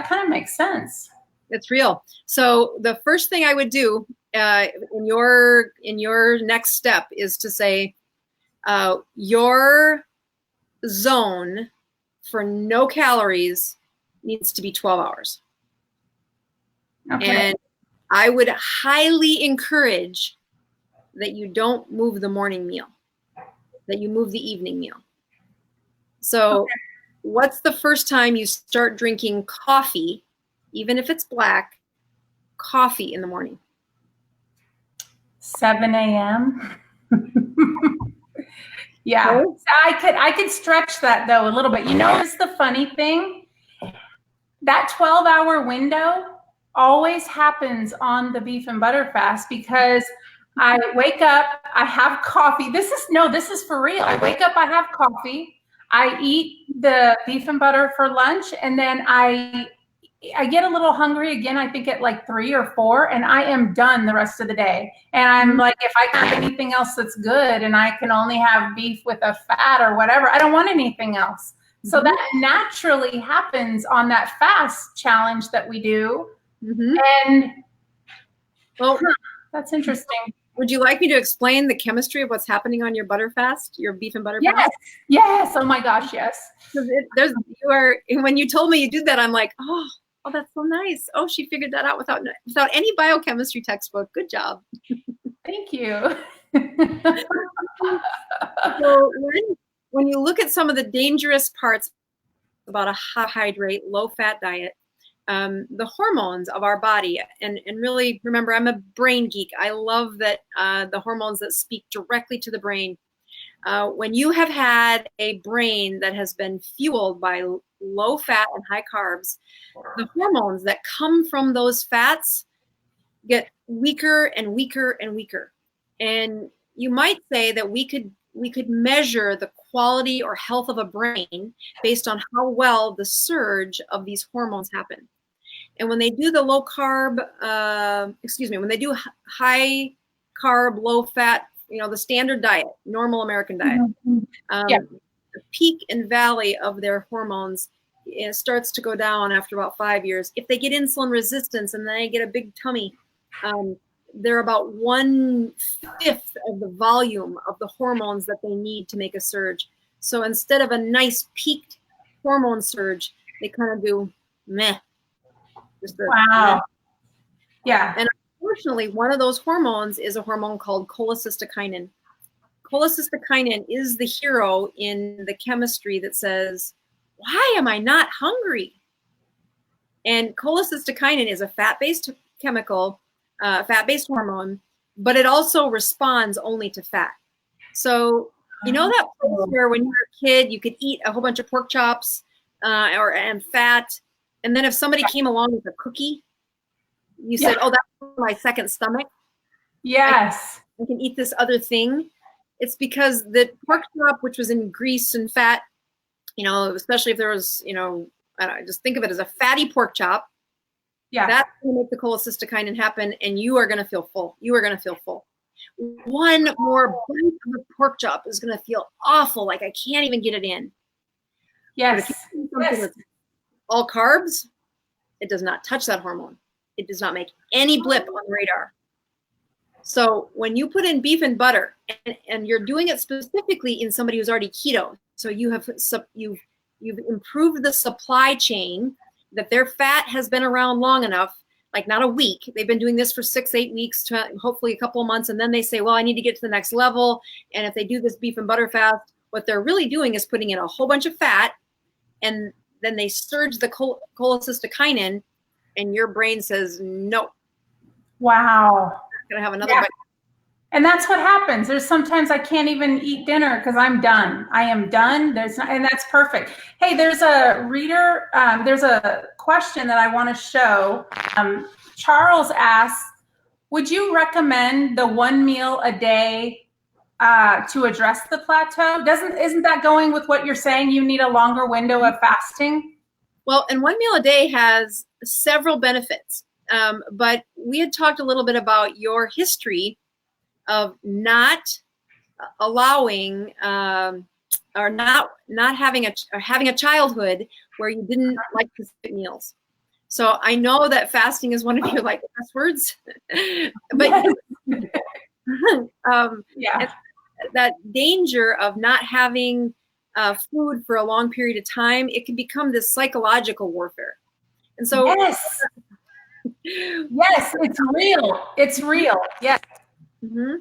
S1: kind of makes sense.
S2: It's real. So the first thing I would do in your next step is to say, your zone for no calories needs to be 12 hours. Okay. And I would highly encourage that you don't move the morning meal, that you move the evening meal. So what's the first time you start drinking coffee, even if it's black, coffee in the morning?
S1: 7 a.m. Yeah. Okay. So I could stretch that though a little bit. You know, it's the funny thing. That 12-hour window always happens on the beef and butter fast, because I wake up, I have coffee. This is for real. I wake up, I have coffee. I eat the beef and butter for lunch, and then I get a little hungry again, I think at like 3 or 4, and I am done the rest of the day. And I'm like, if I can have anything else that's good and I can only have beef with a fat or whatever, I don't want anything else. So that naturally happens on that fast challenge that we do. And well, that's interesting.
S2: Would you like me to explain the chemistry of what's happening on your butter fast, your beef and butter fast?
S1: Yes. Oh my gosh, yes.
S2: When you told me you did that, I'm like, oh, that's so nice. Oh, she figured that out without any biochemistry textbook. Good job.
S1: Thank you.
S2: So when you look at some of the dangerous parts about a high hydrate, low fat diet, the hormones of our body, and really remember, I'm a brain geek. I love that the hormones that speak directly to the brain. When you have had a brain that has been fueled by low fat and high carbs, the hormones that come from those fats get weaker and weaker and weaker. And you might say that we could measure the quality or health of a brain based on how well the surge of these hormones happen. And when they do the low carb, when they do high carb, low fat, the standard diet, normal American diet, the peak and valley of their hormones starts to go down after about 5 years. If they get insulin resistance and then they get a big tummy, they're about 1/5 of the volume of the hormones that they need to make a surge. So instead of a nice peaked hormone surge, they kind of do meh.
S1: Wow. Yeah.
S2: And unfortunately, one of those hormones is a hormone called cholecystokinin. Cholecystokinin is the hero in the chemistry that says, why am I not hungry? And cholecystokinin is a fat-based chemical, fat-based hormone, but it also responds only to fat. So you know that place where when you were a kid, you could eat a whole bunch of pork chops and fat, and then if somebody came along with a cookie, you said, oh, that's my second stomach.
S1: Yes.
S2: I can eat this other thing. It's because the pork chop, which was in grease and fat, especially if there was, I don't know, just think of it as a fatty pork chop. Yeah. That's going to make the cholecystokinin happen, and you are going to feel full. You are going to feel full. One more bite of the pork chop is going to feel awful, like I can't even get it in.
S1: Yes.
S2: That's all carbs, it does not touch that hormone. It does not make any blip on the radar. So when you put in beef and butter, and you're doing it specifically in somebody who's already keto, so you've improved the supply chain, that their fat has been around long enough, like not a week. They've been doing this for 6-8 weeks, to hopefully a couple of months, and then they say, well, I need to get to the next level. And if they do this beef and butter fast, what they're really doing is putting in a whole bunch of fat, and then they surge the cholecystokinin, and your brain says no.
S1: Wow.
S2: I'm gonna have another bite.
S1: And that's what happens. There's sometimes I can't even eat dinner because I'm done. I am done. And that's perfect. Hey, there's a reader. There's a question that I want to show. Charles asks, would you recommend the 1 meal a day to address the plateau? Isn't that going with what you're saying? You need a longer window of fasting?
S2: Well, and 1 meal a day has several benefits. But we had talked a little bit about your history of not allowing or not having a childhood where you didn't like to skip meals. So I know that fasting is one of your like best words, but
S1: Yeah.
S2: that danger of not having food for a long period of time, it can become this psychological warfare. And so
S1: yes, it's real. It's real. Yes.
S2: Mm-hmm.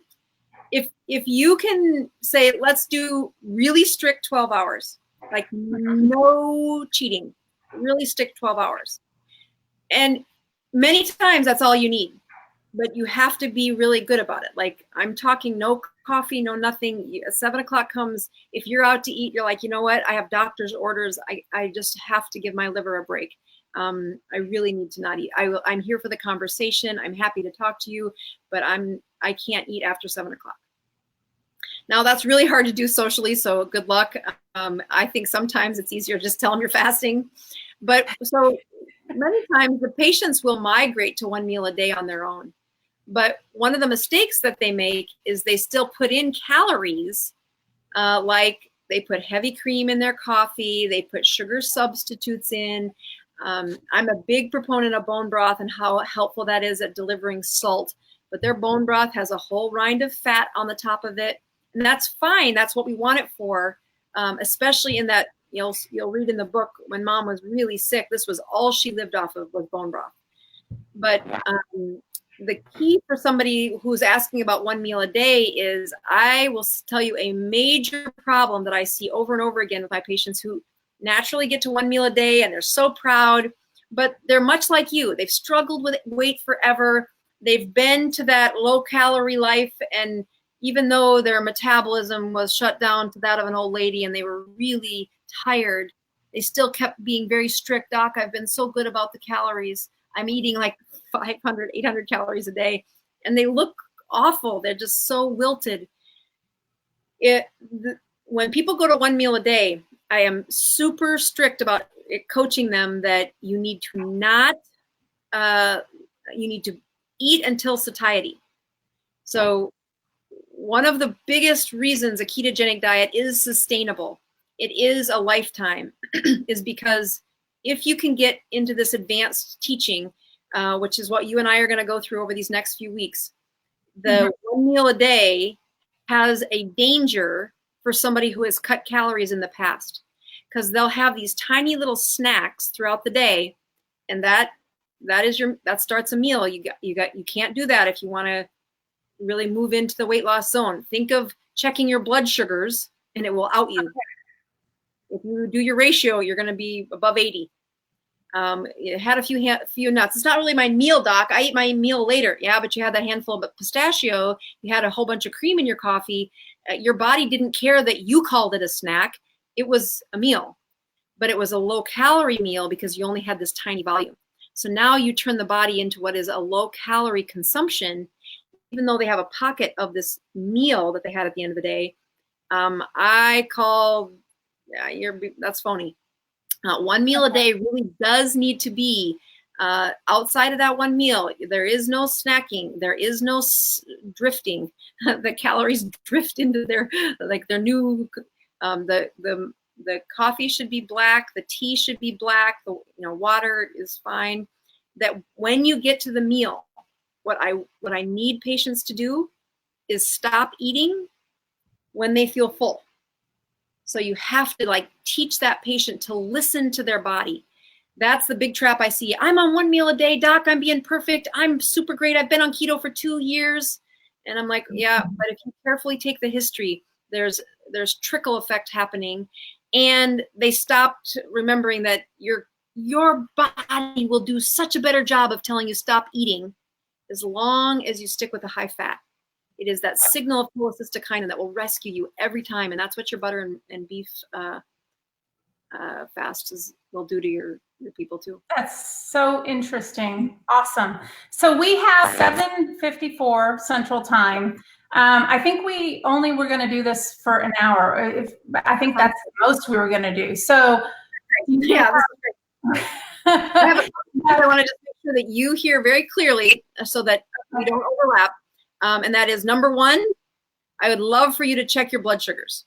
S2: If you can say, let's do really strict 12 hours, like no cheating, really strict 12 hours. And many times that's all you need, but you have to be really good about it. Like I'm talking no coffee, no nothing. 7 o'clock comes, if you're out to eat, you're like, you know what? I have doctor's orders. I just have to give my liver a break. I really need to not eat. I'm here for the conversation. I'm happy to talk to you, but I can't eat after 7 o'clock. Now that's really hard to do socially, so good luck. I think sometimes it's easier to just tell them you're fasting. But so many times the patients will migrate to 1 meal a day on their own. But one of the mistakes that they make is they still put in calories, like they put heavy cream in their coffee, they put sugar substitutes in. I'm a big proponent of bone broth and how helpful that is at delivering salt. But their bone broth has a whole rind of fat on the top of it. And that's fine. That's what we want it for, especially in that, you'll read in the book, when mom was really sick, this was all she lived off of was bone broth. But the key for somebody who's asking about 1 meal a day is, I will tell you a major problem that I see over and over again with my patients who naturally get to 1 meal a day and they're so proud, but they're much like you. They've struggled with weight forever. They've been to that low calorie life, and even though their metabolism was shut down to that of an old lady and they were really tired, they still kept being very strict. Doc, I've been so good about the calories. I'm eating like 500, 800 calories a day. And they look awful. They're just so wilted. When people go to 1 meal a day, I am super strict about coaching them that you need to eat until satiety. So one of the biggest reasons a ketogenic diet is sustainable, it is a lifetime, is because if you can get into this advanced teaching, which is what you and I are going to go through over these next few weeks, the 1 meal a day has a danger for somebody who has cut calories in the past, because they'll have these tiny little snacks throughout the day, and that starts a meal. You can't do that if you want to really move into the weight loss zone. Think of checking your blood sugars and it will out you. Okay. If you do your ratio, you're going to be above 80. You had a few nuts. It's not really my meal, doc. I eat my meal later. Yeah, but you had that handful of pistachio. You had a whole bunch of cream in your coffee. Your body didn't care that you called it a snack. It was a meal, but it was a low calorie meal because you only had this tiny volume. So now you turn the body into what is a low calorie consumption, even though they have a pocket of this meal that they had at the end of the day. I call, that's phony. 1 meal a day really does need to be outside of that 1 meal. There is no snacking. There is no drifting. The calories drift into their new, the coffee should be black. The tea should be black. The water is fine. That when you get to the meal, what I need patients to do is stop eating when they feel full. So you have to teach that patient to listen to their body. That's the big trap I see. I'm on 1 meal a day, doc. I'm being perfect. I'm super great. I've been on keto for 2 years. And I'm like, yeah, but if you carefully take the history, there's trickle effect happening. And they stopped remembering that your body will do such a better job of telling you stop eating as long as you stick with the high fat. It is that signal of cholecystokinin that will rescue you every time, and that's what your butter and beef fasts will do to your people too.
S1: That's so interesting. Awesome. So we have 7:54 Central Time. I think we only were going to do this for an hour. I think that's the most we were going to do. So
S2: yeah. I want to just make sure that you hear very clearly so that we don't overlap. And that is, number one, I would love for you to check your blood sugars.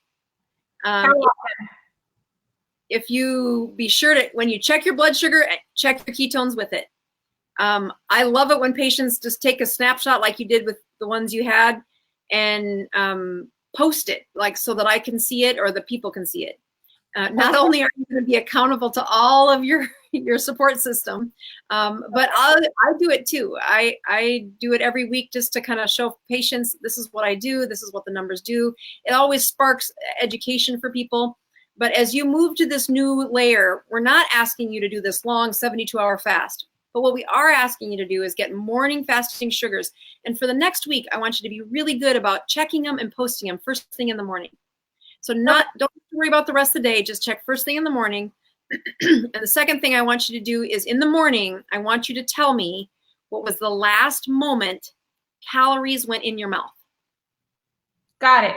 S2: If you be sure to, when you check your blood sugar, check your ketones with it. I love it when patients just take a snapshot like you did with the ones you had and post it, like so that I can see it or the people can see it. Not only are you going to be accountable to all of your support system, but I do it too. I do it every week just to kind of show patients, this is what I do, this is what the numbers do. It always sparks education for people. But as you move to this new layer, we're not asking you to do this long 72-hour fast. But what we are asking you to do is get morning fasting sugars. And for the next week, I want you to be really good about checking them and posting them first thing in the morning. So don't worry about the rest of the day, just check first thing in the morning. And the second thing I want you to do is in the morning, I want you to tell me what was the last moment calories went in your mouth.
S1: Got it.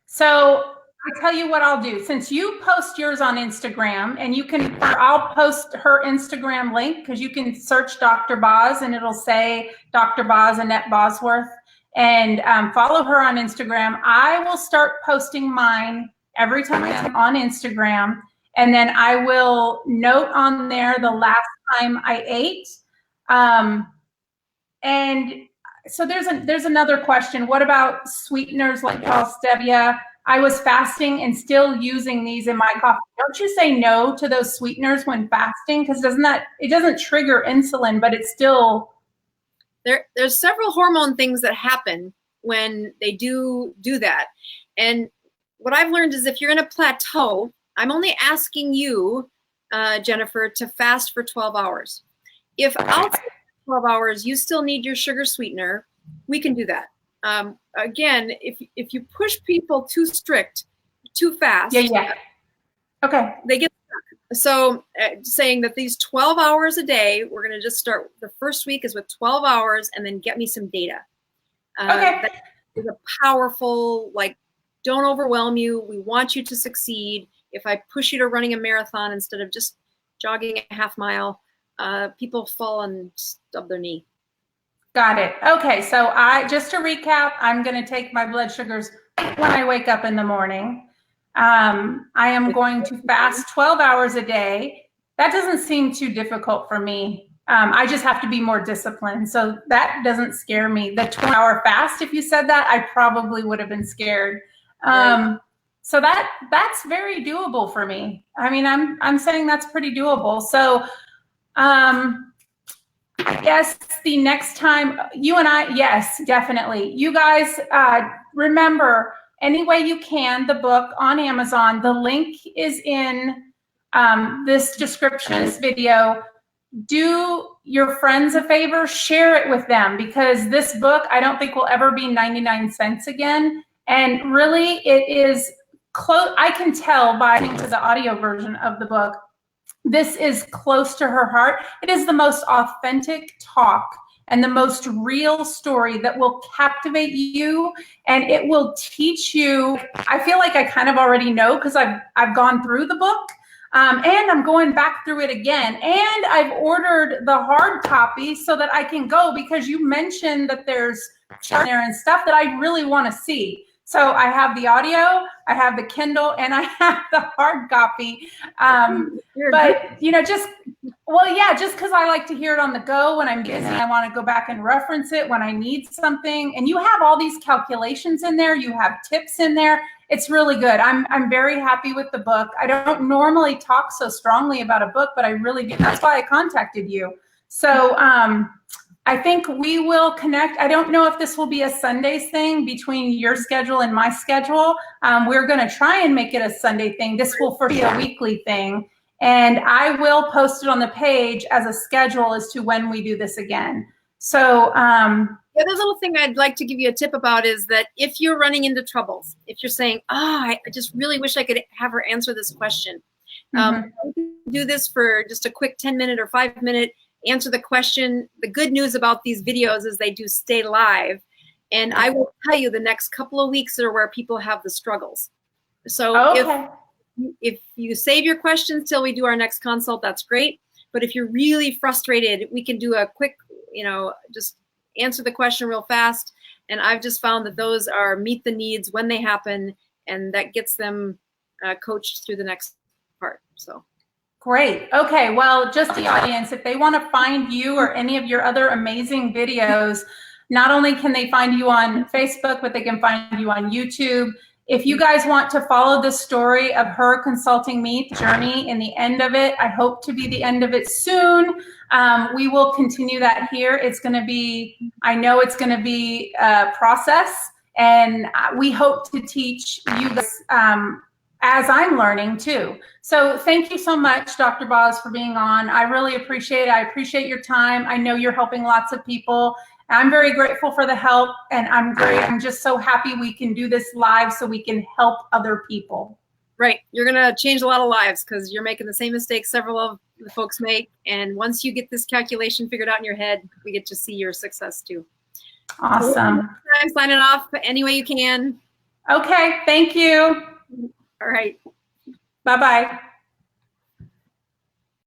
S1: So I'll tell you what I'll do. Since you post yours on Instagram, and I'll post her Instagram link because you can search Dr. Boz and it'll say Dr. Boz, Annette Bosworth, and follow her on Instagram. I will start posting mine every time I'm on Instagram, and then I will note on there the last time I ate. And so there's another question. What about sweeteners like stevia? I was fasting and still using these in my coffee. Don't you say no to those sweeteners when fasting? Because it doesn't trigger insulin, but it's still.
S2: There's several hormone things that happen when they do that. And what I've learned is if you're in a plateau, I'm only asking you, Jennifer, to fast for 12 hours. If outside 12 hours you still need your sugar sweetener, we can do that. Again, if you push people too strict, too fast,
S1: okay,
S2: they get stuck. So saying that these 12 hours a day, we're going to just start, the first week is with 12 hours and then get me some data.
S1: Okay.
S2: That is a powerful, like, don't overwhelm you. We want you to succeed. If I push you to running a marathon instead of just jogging a half mile, people fall and stub their knee.
S1: Got it. Okay, so just to recap, I'm going to take my blood sugars when I wake up in the morning. I am going to fast 12 hours a day. That doesn't seem too difficult for me. I just have to be more disciplined. So that doesn't scare me. The 12-hour fast, if you said that, I probably would have been scared. So that's very doable for me. I mean, I'm saying that's pretty doable. So, yes, the next time you and I, yes, definitely. You guys, remember, any way you can, the book on Amazon, the link is in this description of this video. Do your friends a favor, share it with them, because this book, I don't think will ever be 99 cents again. And really, it is close. I can tell by listening to the audio version of the book, this is close to her heart. It is the most authentic talk and the most real story that will captivate you, and it will teach you. I feel like I kind of already know because I've gone through the book, and I'm going back through it again. And I've ordered the hard copy so that I can go, because you mentioned that there's chart there and stuff that I really want to see. So I have the audio, I have the Kindle, and I have the hard copy. But, you know, just because I like to hear it on the go when I'm busy. I want to go back and reference it when I need something. And you have all these calculations in there. You have tips in there. It's really good. I'm very happy with the book. I don't normally talk so strongly about a book, but I really do. That's why I contacted you. So, I think we will connect. I don't know if this will be a Sundays thing between your schedule and my schedule. We're going to try and make it a Sunday thing. This will first be a weekly thing. And I will post it on the page as a schedule as to when we do this again. So,
S2: yeah, The other little thing I'd like to give you a tip about is that if you're running into troubles, if you're saying, oh, I just really wish I could have her answer this question, we can do this for just a quick 10-minute or 5-minute, answer the question. The good news about these videos is they do stay live. And I will tell you the next couple of weeks are where people have the struggles. So if you save your questions till we do our next consult, that's great. But if you're really frustrated, we can do a quick, just answer the question real fast. And I've just found that those are meet the needs when they happen, and that gets them coached through the next part. So.
S1: Great. Okay. Well, just the audience, if they want to find you or any of your other amazing videos, not only can they find you on Facebook, but they can find you on YouTube. If you guys want to follow the story of her consulting me, the journey and the end of it, I hope to be the end of it soon. We will continue that here. It's going to be, I know it's going to be a process, and we hope to teach you guys as I'm learning too. So thank you so much, Dr. Boz, for being on. I really appreciate it. I appreciate your time. I know you're helping lots of people. I'm very grateful for the help, and I'm just so happy we can do this live so we can help other people.
S2: Right. You're going to change a lot of lives because you're making the same mistakes several of the folks make. And once you get this calculation figured out in your head, we get to see your success too.
S1: Awesome.
S2: I'm signing off any way you can.
S1: Okay. Thank you.
S2: All right.
S1: Bye-bye.